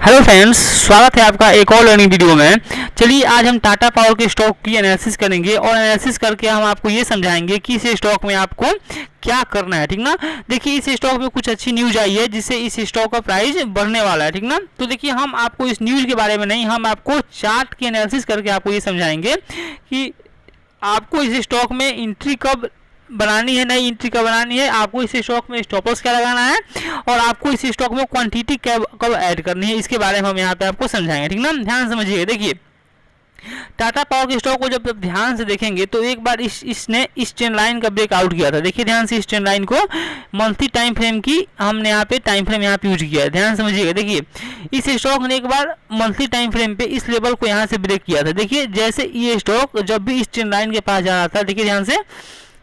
Hello friends, स्वागत है आपका एक और लर्निंग वीडियो में। चलिए आज हम टाटा पावर के स्टॉक की एनालिसिस करेंगे और एनालिसिस करके हम आपको ये समझाएंगे कि इस स्टॉक में आपको क्या करना है, ठीक ना। देखिए इस स्टॉक में कुछ अच्छी न्यूज आई है जिससे इस स्टॉक का प्राइस बढ़ने वाला है, ठीक ना। तो देखिए हम आपको इस न्यूज के बारे में नहीं, हम आपको चार्ट की एनालिसिस करके आपको ये समझाएंगे कि आपको इस स्टॉक में एंट्री कब बनानी है, नई एंट्री कब बनानी है, आपको इस स्टॉक में स्टॉप लॉस क्या लगाना है और आपको इस स्टॉक में क्वांटिटी कब ऐड करनी है, इसके बारे में हम यहाँ पे आपको समझाएंगे, ठीक ना। ध्यान समझिए। देखिए टाटा पावर के स्टॉक को जब ध्यान से देखेंगे तो एक बार इसने इस ट्रेंड लाइन का ब्रेकआउट किया था। देखिए ध्यान से, इस ट्रेंड लाइन को मंथली टाइम फ्रेम की हमने यहाँ पे टाइम फ्रेम यहाँ पे यूज किया है। ध्यान समझिएगा। देखिए इस स्टॉक ने एक बार मंथली टाइम फ्रेम पे इस लेवल को यहाँ से ब्रेक किया था। देखिए जैसे ये स्टॉक जब भी इस ट्रेंड लाइन के पास जा रहा था, देखिए ध्यान से,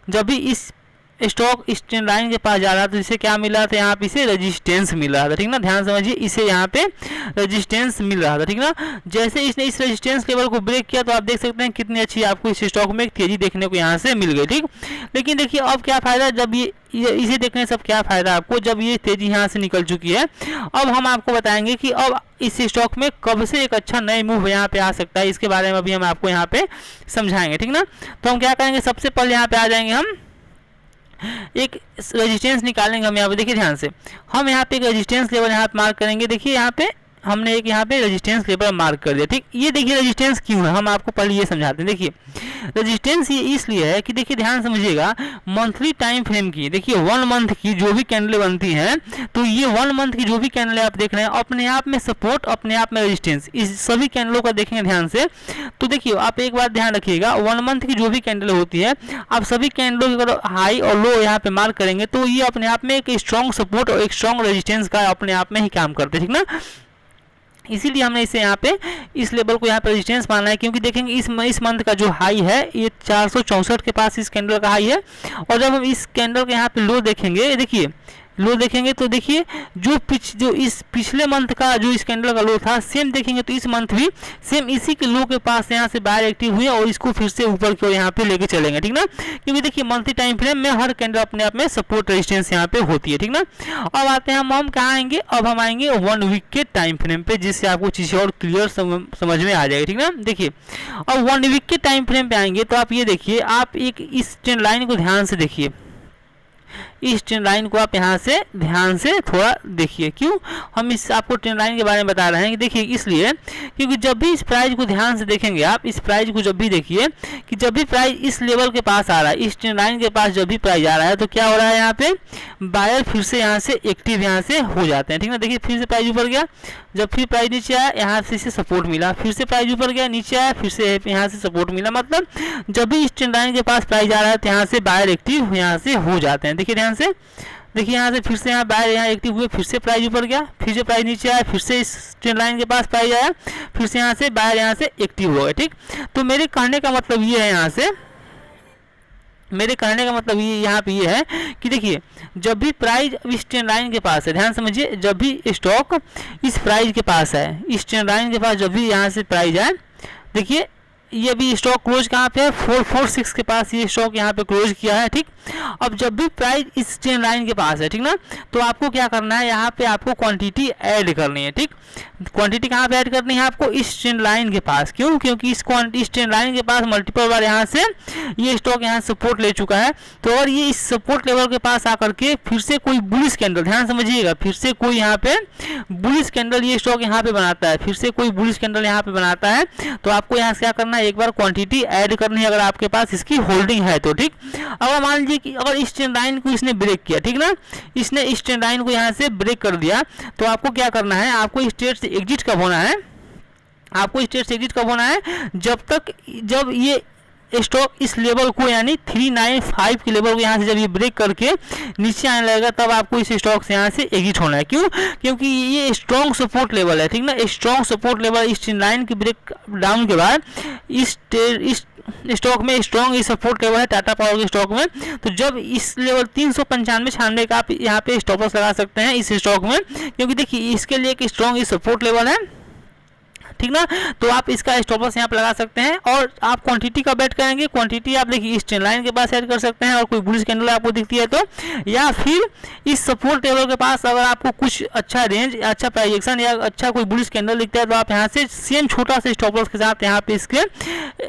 जब भी इस स्टॉक इस ट्रेंड लाइन के पास जा रहा था तो इसे क्या मिला था, यहाँ पे इसे रेजिस्टेंस मिल रहा था, ठीक ना। ध्यान समझिए, इसे यहाँ पे रेजिस्टेंस मिल रहा था, ठीक ना। जैसे इसने इस रेजिस्टेंस लेवल को ब्रेक किया तो आप देख सकते हैं कितनी अच्छी आपको इस स्टॉक में एक तेजी देखने को यहाँ से मिल गई, ठीक। लेकिन देखिए अब क्या फायदा, जब ये इसे देखने से अब क्या फायदा आपको, जब ये तेजी यहाँ से निकल चुकी है। अब हम आपको बताएंगे कि अब इस स्टॉक में कब से एक अच्छा नए मूव यहाँ पे आ सकता है, इसके बारे में अभी हम आपको यहाँ पे समझाएंगे, ठीक ना। तो हम क्या करेंगे, सबसे पहले यहाँ पे आ जाएंगे, हम एक रेजिस्टेंस निकालेंगे। हम यहाँ पे देखिए ध्यान से, हम यहाँ पे एक रेजिस्टेंस लेवल यहाँ पे मार्क करेंगे। देखिए यहाँ पे हमने एक यहाँ पे रेजिस्टेंस लेवल मार्क कर दिया, ठीक। ये देखिए रेजिस्टेंस क्यों है, हम आपको पहले ये समझाते हैं। देखिए रेजिस्टेंस ये इसलिए है कि देखिए ध्यान समझिएगा, मंथली टाइम फ्रेम की, देखिए 1 मंथ की जो भी कैंडल बनती हैं, तो ये 1 मंथ की जो भी कैंडल आप देख रहे हैं अपने आप में सपोर्ट, अपने आप में रेजिस्टेंस, इस सभी कैंडलों का देखेंगे ध्यान से। तो देखिए आप एक बात ध्यान रखिएगा, 1 मंथ की जो भी कैंडल होती है, आप सभी कैंडलों की अगर हाई और लो यहाँ पे मार्क करेंगे तो ये अपने आप में एक स्ट्रॉन्ग सपोर्ट और एक स्ट्रॉन्ग रेजिस्टेंस का अपने आप में ही काम करते हैं, ठीक ना। इसीलिए हमने इसे यहाँ पे इस लेवल को यहाँ पे रेजिस्टेंस माना है, क्योंकि देखेंगे इस मंथ का जो हाई है ये 464 के पास इस कैंडल का हाई है। और जब हम इस कैंडल के यहाँ पे लो देखेंगे, देखिए लो देखेंगे तो देखिए जो इस पिछले मंथ का जो इस कैंडल का लो था, सेम देखेंगे तो इस मंथ भी सेम इसी के लो के पास यहाँ से बाहर एक्टिव हुए और इसको फिर से ऊपर की ओर यहाँ पे लेके चलेंगे, ठीक ना। क्योंकि देखिए मंथली टाइम फ्रेम में हर कैंडल अपने आप में सपोर्ट रेजिस्टेंस यहाँ पे होती है, ठीक ना। अब आते हैं हम कहाँ आएंगे, अब हम आएंगे 1 वीक के टाइम फ्रेम पे, जिससे आपको चीज़ें और क्लियर समझ में आ जाएगी, ठीक ना। देखिए अब 1 वीक के टाइम फ्रेम पे आएंगे तो आप ये देखिए, आप एक इस ट्रेंड लाइन को ध्यान से देखिए, इस ट्रेंड लाइन को आप यहाँ से ध्यान से थोड़ा देखिए। क्यों हम इस आपको ट्रेंड लाइन के बारे में बता रहे हैं कि देखिए इसलिए क्योंकि जब भी इस प्राइस को ध्यान से देखेंगे, आप इस प्राइस को जब भी देखिए कि जब भी प्राइस इस लेवल के पास आ रहा है, इस ट्रेंड लाइन के पास जब भी प्राइस आ रहा है तो क्या हो रहा है, यहाँ पे बायर फिर से यहाँ से एक्टिव यहाँ से हो जाते हैं, ठीक ना। देखिए फिर से प्राइस ऊपर गया, जब फिर प्राइस नीचे आया यहाँ से इसे सपोर्ट मिला, फिर से प्राइस ऊपर गया, नीचे आया, फिर से यहाँ से सपोर्ट मिला। मतलब जब भी इस ट्रेंड लाइन के पास प्राइस आ रहा है तो यहाँ से बायर एक्टिव यहाँ से हो जाते हैं। देखिए ध्यान से, देखिए यहाँ से फिर से यहाँ बायर यहाँ एक्टिव हुए, फिर से प्राइस ऊपर गया, फिर से प्राइस नीचे आया, फिर से इस ट्रेंड लाइन के पास प्राइस आया, फिर से यहाँ से बायर यहाँ से एक्टिव हो गए, ठीक। तो मेरे कहने का मतलब ये है, यहाँ से मेरे कहने का मतलब ये यहाँ पे ये है कि देखिए जब भी प्राइस इस ट्रेंड लाइन के पास है, ध्यान समझिए, जब भी स्टॉक इस प्राइस के पास है, इस ट्रेंड लाइन के पास जब भी यहाँ से प्राइस आए, देखिए ये भी स्टॉक क्लोज कहाँ पे है, 446 के पास ये स्टॉक यहाँ पे क्लोज किया है, ठीक। अब जब भी प्राइस इस ट्रेंड लाइन के पास है, ठीक ना, तो आपको क्या करना है, यहाँ पे आपको क्वांटिटी ऐड करनी है, ठीक। क्वांटिटी कहाँ पे ऐड करनी है आपको, इस ट्रेंड लाइन के पास। क्यों, क्योंकि इस ट्रेंड लाइन के पास मल्टीपल बार यहाँ से ये स्टॉक यहाँ सपोर्ट ले चुका है। तो और ये इस सपोर्ट लेवल के पास आकर के फिर से कोई बुलिश कैंडल, ध्यान समझिएगा, फिर से कोई यहाँ पे बुलिश कैंडल ये स्टॉक यहाँ पे बनाता है, फिर से कोई बुलिश कैंडल यहाँ पे बनाता है, तो आपको यहाँ से क्या करना है, एक बार क्वांटिटी ऐड करनी है अगर आपके पास इसकी होल्डिंग है तो, ठीक। अगर मान लीजिए कि अगर इस ट्रेंड लाइन को इसने ब्रेक किया, ठीक ना, इसने इस ट्रेंड लाइन को यहाँ से ब्रेक कर दिया, तो आपको क्या करना है, आपको इस ट्रेड से एग्जिट कब होना है, आपको इस ट्रेड से एग्जिट कब होना है, जब ये स्टॉक इस लेवल को यानी 395 के लेवल को यहाँ से जब ये ब्रेक करके नीचे आने लगेगा, तब आपको इस स्टॉक से यहाँ से एग्जिट होना है। क्यों, क्योंकि ये स्ट्रॉन्ग सपोर्ट लेवल है, ठीक ना। स्ट्रॉन्ग सपोर्ट लेवल इस लाइन की ब्रेक डाउन के बाद इस स्टॉक में स्ट्रॉन्ग इस सपोर्ट लेवल है टाटा पावर के स्टॉक में। तो जब इस लेवल 395 का आप यहाँ पे स्टॉप लॉस लगा सकते हैं इस स्टॉक में, क्योंकि देखिए इसके लिए एक स्ट्रॉन्ग इस सपोर्ट लेवल है, ठीक ना। तो आप इसका स्टॉप लॉस यहाँ पे लगा सकते हैं और आप क्वांटिटी का बेट करेंगे। क्वांटिटी आप देखिए इस ट्रेंड लाइन के पास ऐड कर सकते हैं और कोई बुलिश कैंडल आपको दिखती है तो, या फिर इस सपोर्ट टेबल के पास अगर आपको कुछ अच्छा रेंज, अच्छा प्राइजेक्शन या अच्छा कोई बुलिश कैंडल दिखता है तो आप यहाँ से सेम छोटा सा स्टॉप लॉस के साथ यहाँ पे इसके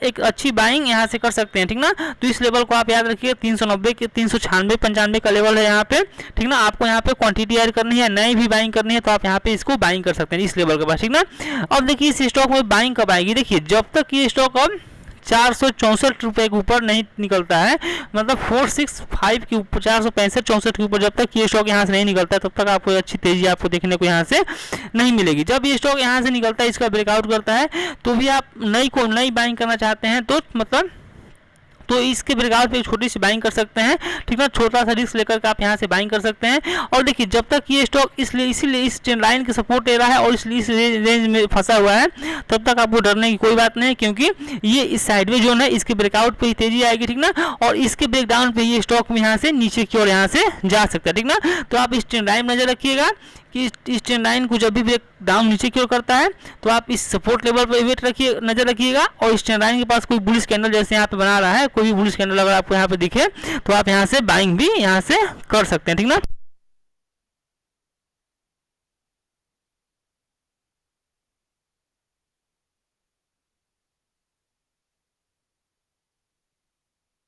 एक अच्छी बाइंग यहाँ से कर सकते हैं, ठीक ना। तो इस लेवल को आप याद रखिए 390 के 396 95 का लेवल है यहाँ पे, ठीक ना। आपको यहाँ पे क्वांटिटी ऐड करनी है, नई भी बाइंग करनी है तो आप यहाँ पे इसको बाइंग कर सकते हैं इस लेवल के पास, ठीक ना। अब देखिए इस स्टॉक में बाइंग कब आएगी, देखिए जब तक ये स्टॉक अब 464 रुपये के ऊपर नहीं निकलता है, मतलब 465 के ऊपर, 465-64 के ऊपर जब तक ये स्टॉक यहाँ से नहीं निकलता है तब तक आपको अच्छी तेजी आपको देखने को यहाँ से नहीं मिलेगी। जब ये स्टॉक यहाँ से निकलता है, इसका ब्रेकआउट करता है, तो भी आप नई बाइंग करना चाहते हैं तो मतलब तो इसके ब्रेकआउट पे छोटी सी बाइंग कर सकते हैं, ठीक है। छोटा सा रिस्क लेकर के आप यहाँ से बाइंग कर सकते हैं। और देखिए जब तक ये स्टॉक इसीलिए इस ट्रेंड लाइन के सपोर्ट ले रहा है और इसलिए इस रेंज में फंसा हुआ है, तब तक आपको डरने की कोई बात नहीं, क्योंकि ये इस साइडवेज जोन है, इसके ब्रेकआउट पे ही तेजी आएगी, ठीक ना। और इसके ब्रेकडाउन पे ये स्टॉक में यहाँ से नीचे की ओर यहाँ से जा सकता है, ठीक ना। तो आप इस ट्रेंड लाइन में नजर रखिएगा कि इस ट्रेंड लाइन को जब भी ब्रेक डाउन नीचे की ओर करता है तो आप इस सपोर्ट लेवल पर नजर रखिएगा। और इस ट्रेंड लाइन के पास कोई बुलिश कैंडल जैसे यहाँ पे बना रहा है, कोई भी बुलिश कैंडल अगर आपको यहाँ पे दिखे तो आप यहाँ से बाइंग भी यहाँ से कर सकते हैं, ठीक ना।